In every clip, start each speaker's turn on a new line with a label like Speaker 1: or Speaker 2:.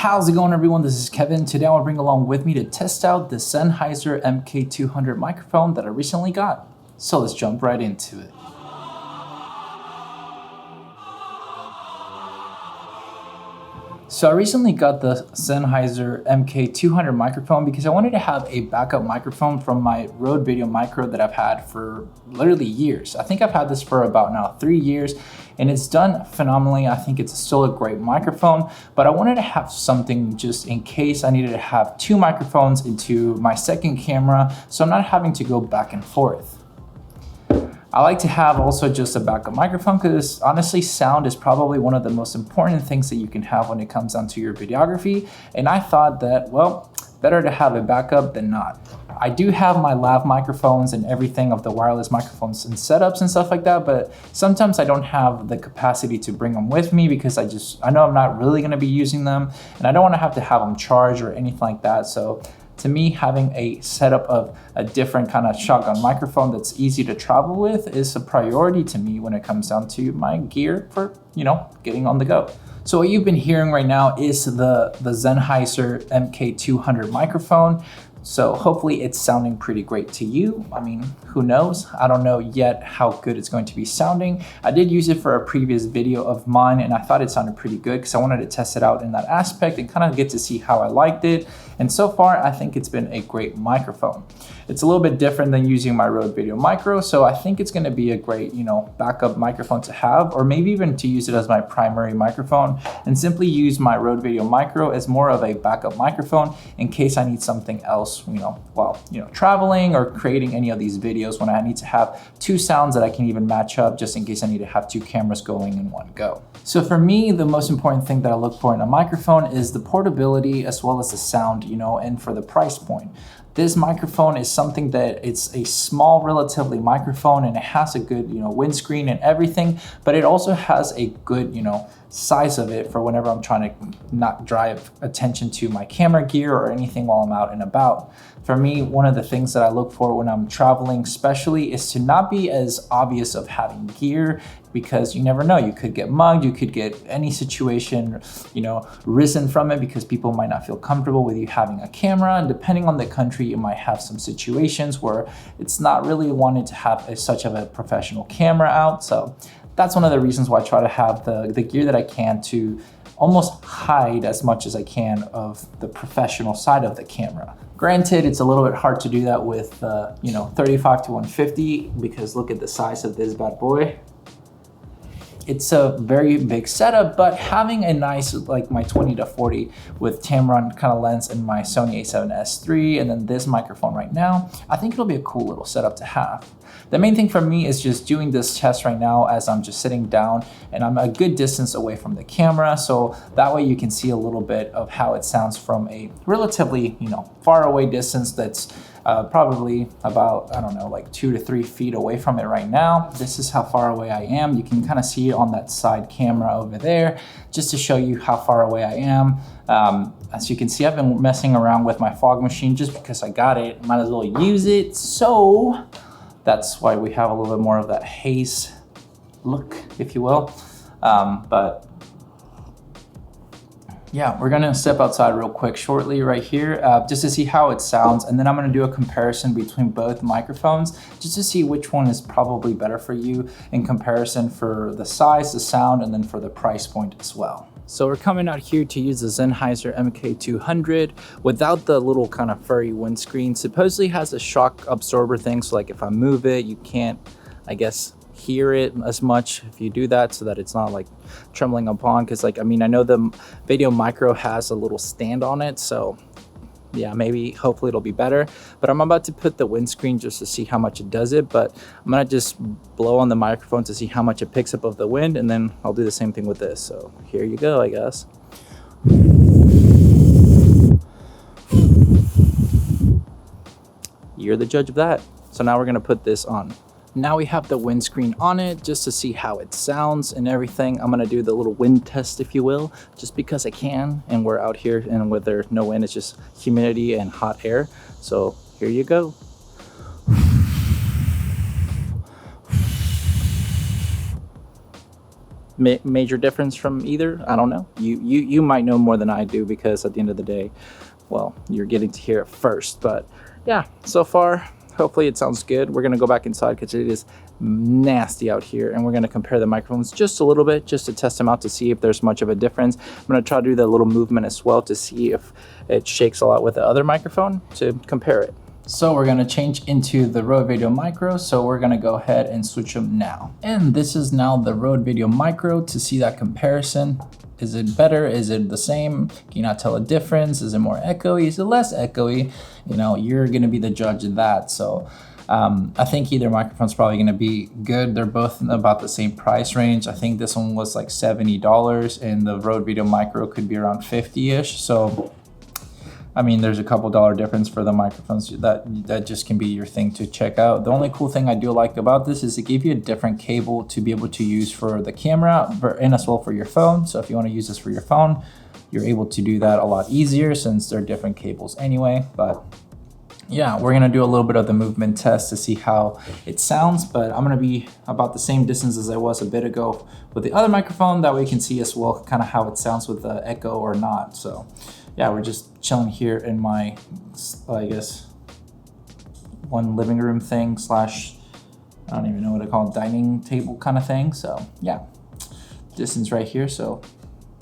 Speaker 1: How's it going, everyone? This is Kevin. Today I'll bring along with me to test out the Sennheiser MK200 microphone that I recently got. So let's jump right into it. So I recently got the Sennheiser MK200 microphone because I wanted to have a backup microphone from my Rode Video Micro that I've had for literally years. I think I've had this for about now 3 years and it's done phenomenally. I think it's still a great microphone, but I wanted to have something just in case I needed to have 2 microphones into my second camera so I'm not having to go back and forth. I like to have also just a backup microphone because honestly, sound is probably one of the most important things that you can have when it comes down to your videography. And I thought that, well, better to have a backup than not. I do have my lav microphones and everything of the wireless microphones and setups and stuff like that, but sometimes I don't have the capacity to bring them with me because I know I'm not really gonna be using them and I don't wanna have them charged or anything like that. So to me, having a setup of a different kind of shotgun microphone that's easy to travel with is a priority to me when it comes down to my gear for, getting on the go. So what you've been hearing right now is the Sennheiser MK200 microphone. So hopefully it's sounding pretty great to you. I mean, who knows? I don't know yet how good it's going to be sounding. I did use it for a previous video of mine and I thought it sounded pretty good because I wanted to test it out in that aspect and kind of get to see how I liked it. And so far, I think it's been a great microphone. It's a little bit different than using my Rode Video Micro, so I think it's gonna be a great, backup microphone to have, or maybe even to use it as my primary microphone and simply use my Rode Video Micro as more of a backup microphone in case I need something else, while traveling or creating any of these videos when I need to have 2 sounds that I can even match up just in case I need to have 2 cameras going in one go. So for me, the most important thing that I look for in a microphone is the portability as well as the sound, and for the price point. This microphone is something that it's a small relatively microphone and it has a good, windscreen and everything, but it also has a good, size of it for whenever I'm trying to not drive attention to my camera gear or anything while I'm out and about. For me, one of the things that I look for when I'm traveling especially is to not be as obvious of having gear because you never know, you could get mugged, you could get any situation, risen from it because people might not feel comfortable with you having a camera. And depending on the country, you might have some situations where it's not really wanted to have such of a professional camera out. So that's one of the reasons why I try to have the gear that I can to almost hide as much as I can of the professional side of the camera. Granted, it's a little bit hard to do that with 35 to 150 because look at the size of this bad boy. It's a very big setup, but having a nice, like my 20 to 40 with Tamron kind of lens and my Sony a7S III and then this microphone right now, I think it'll be a cool little setup to have. The main thing for me is just doing this test right now as I'm just sitting down and I'm a good distance away from the camera. So that way you can see a little bit of how it sounds from a relatively, far away distance that's probably about, like 2 to 3 feet away from it right now. This is how far away I am. You can kind of see it on that side camera over there, just to show you how far away I am. As you can see, I've been messing around with my fog machine just because I got it. Might as well use it. So that's why we have a little bit more of that haze look, if you will. But yeah, we're gonna step outside real quick shortly right here, just to see how it sounds. And then I'm gonna do a comparison between both microphones, just to see which one is probably better for you in comparison for the size, the sound, and then for the price point as well. So we're coming out here to use the Sennheiser MK200 without the little kind of furry windscreen. Supposedly has a shock absorber thing, so like if I move it, you can't, I guess, hear it as much if you do that, so that it's not like trembling upon. Because I know the Video Micro has a little stand on it, so yeah, maybe hopefully it'll be better. But I'm about to put the windscreen just to see how much it does it, but I'm gonna just blow on the microphone to see how much it picks up of the wind, and then I'll do the same thing with this. So here you go, I guess. You're the judge of that. So now we're gonna put this on. Now we have the windscreen on it just to see how it sounds and everything. I'm gonna do the little wind test, if you will, just because I can. And we're out here and with there's no wind, it's just humidity and hot air. So here you go. major difference from either. I don't know. You might know more than I do, because at the end of the day, well, you're getting to hear it first. But yeah, so far, hopefully it sounds good. We're gonna go back inside because it is nasty out here, and we're gonna compare the microphones just a little bit, just to test them out to see if there's much of a difference. I'm gonna try to do that little movement as well to see if it shakes a lot with the other microphone to compare it. So we're gonna change into the Rode Video Micro. So we're gonna go ahead and switch them now. And this is now the Rode Video Micro to see that comparison. Is it better? Is it the same? Can you not tell a difference? Is it more echoey? Is it less echoey? You know, you're gonna be the judge of that. So I think either microphone's probably gonna be good. They're both about the same price range. I think this one was like $70 and the Rode Video Micro could be around 50-ish. So I mean, there's a couple $1 difference for the microphones. That just can be your thing to check out. The only cool thing I do like about this is it gives you a different cable to be able to use for the camera and as well for your phone. So if you want to use this for your phone, you're able to do that a lot easier since they're different cables anyway. But yeah, we're gonna do a little bit of the movement test to see how it sounds, but I'm gonna be about the same distance as I was a bit ago with the other microphone. That way you can see as well kind of how it sounds with the echo or not. So yeah, we're just chilling here in my, I guess, one living room thing slash, I don't even know what I call it, dining table kind of thing. So yeah, distance right here. So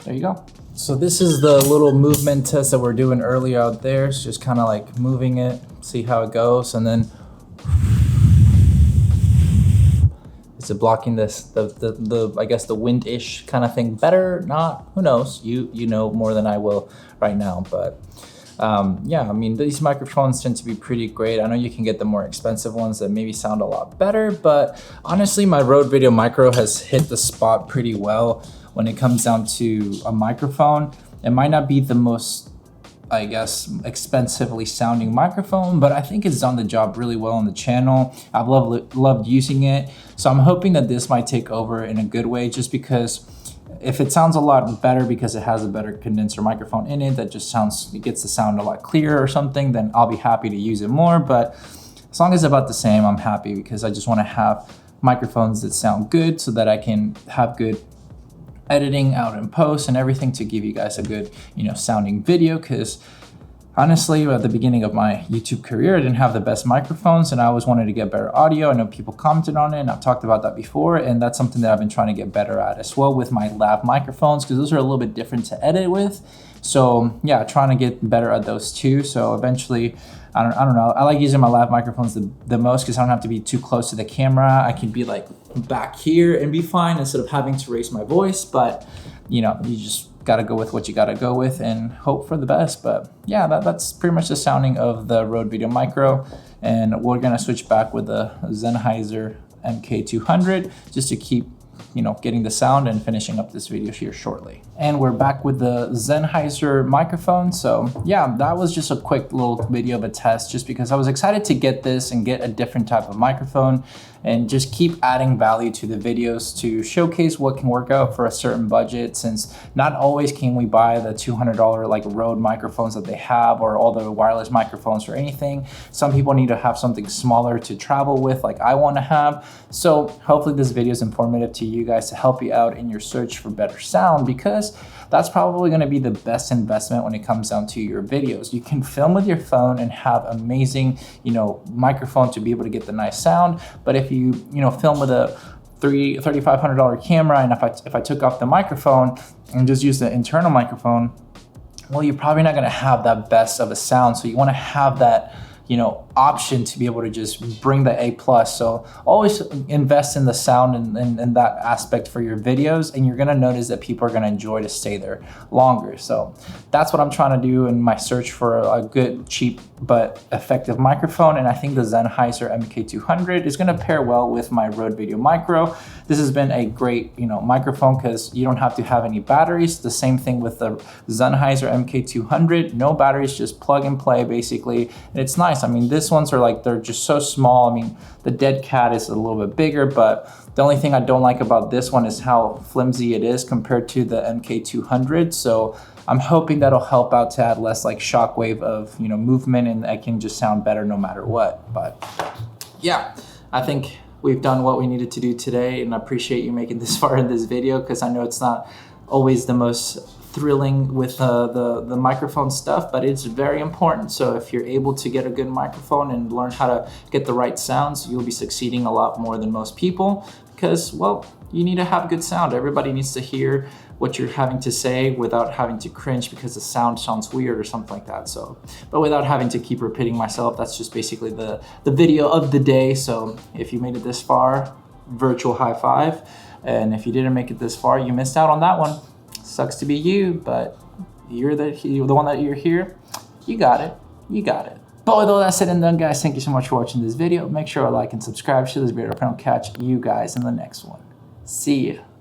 Speaker 1: there you go. So this is the little movement test that we're doing earlier out there. It's just kind of like moving it, see how it goes. And then is it blocking this, the I guess the wind-ish kind of thing better? Not, who knows? You know more than I will right now. But yeah, I mean, these microphones tend to be pretty great. I know you can get the more expensive ones that maybe sound a lot better, but honestly, my Rode Video Micro has hit the spot pretty well when it comes down to a microphone. It might not be the most, I guess, expensively sounding microphone, but I think it's done the job really well on the channel. I've loved using it. So I'm hoping that this might take over in a good way, just because if it sounds a lot better because it has a better condenser microphone in it that just sounds, it gets the sound a lot clearer or something, then I'll be happy to use it more. But as long as it's about the same, I'm happy, because I just want to have microphones that sound good so that I can have good editing out in post and everything to give you guys a good, you know, sounding video. Because honestly, at the beginning of my YouTube career, I didn't have the best microphones and I always wanted to get better audio. I know people commented on it and I've talked about that before, and that's something that I've been trying to get better at as well with my lav microphones, because those are a little bit different to edit with. So yeah, trying to get better at those too. So eventually, I don't know, I like using my lav microphones the most because I don't have to be too close to the camera. I can be like back here and be fine instead of having to raise my voice. But you know, you just gotta go with what you gotta go with and hope for the best. But yeah, that's pretty much the sounding of the Rode Video Micro. And we're gonna switch back with the Sennheiser MK200 just to keep, you know, getting the sound and finishing up this video here shortly. And we're back with the Sennheiser microphone. So yeah, that was just a quick little video of a test, just because I was excited to get this and get a different type of microphone and just keep adding value to the videos to showcase what can work out for a certain budget, since not always can we buy the $200 like Rode microphones that they have, or all the wireless microphones or anything. Some people need to have something smaller to travel with, like I want to have. So hopefully this video is informative to you guys to help you out in your search for better sound, because that's probably going to be the best investment when it comes down to your videos. You can film with your phone and have amazing, you know, microphone to be able to get the nice sound. But if you know, film with a $3,500 camera, and if I took off the microphone and just use the internal microphone, well, you're probably not going to have that best of a sound. So you want to have that, you know, option to be able to just bring the A+. So always invest in the sound and that aspect for your videos, and you're gonna notice that people are gonna enjoy to stay there longer. So that's what I'm trying to do in my search for a good, cheap, but effective microphone. And I think the Sennheiser MK200 is gonna pair well with my Rode Video Micro. This has been a great, you know, microphone because you don't have to have any batteries. The same thing with the Sennheiser MK200, no batteries, just plug and play basically. And it's nice. I mean, these ones are like, they're just so small. I mean, the Dead Cat is a little bit bigger, but the only thing I don't like about this one is how flimsy it is compared to the MK200. So I'm hoping that'll help out to add less like shockwave of, you know, movement, and I can just sound better no matter what. But yeah, I think we've done what we needed to do today, and I appreciate you making this far in this video, because I know it's not always the most thrilling with the microphone stuff, but it's very important. So if you're able to get a good microphone and learn how to get the right sounds, you'll be succeeding a lot more than most people, because, well, you need to have good sound. Everybody needs to hear what you're having to say without having to cringe because the sound sounds weird or something like that. So, but without having to keep repeating myself, that's just basically the video of the day. So if you made it this far, virtual high five. And if you didn't make it this far, you missed out on that one. Sucks to be you, but you're the one that you're here. You got it. You got it. But with all that said and done, guys, thank you so much for watching this video. Make sure to like and subscribe to this video, and I'll catch you guys in the next one. See ya.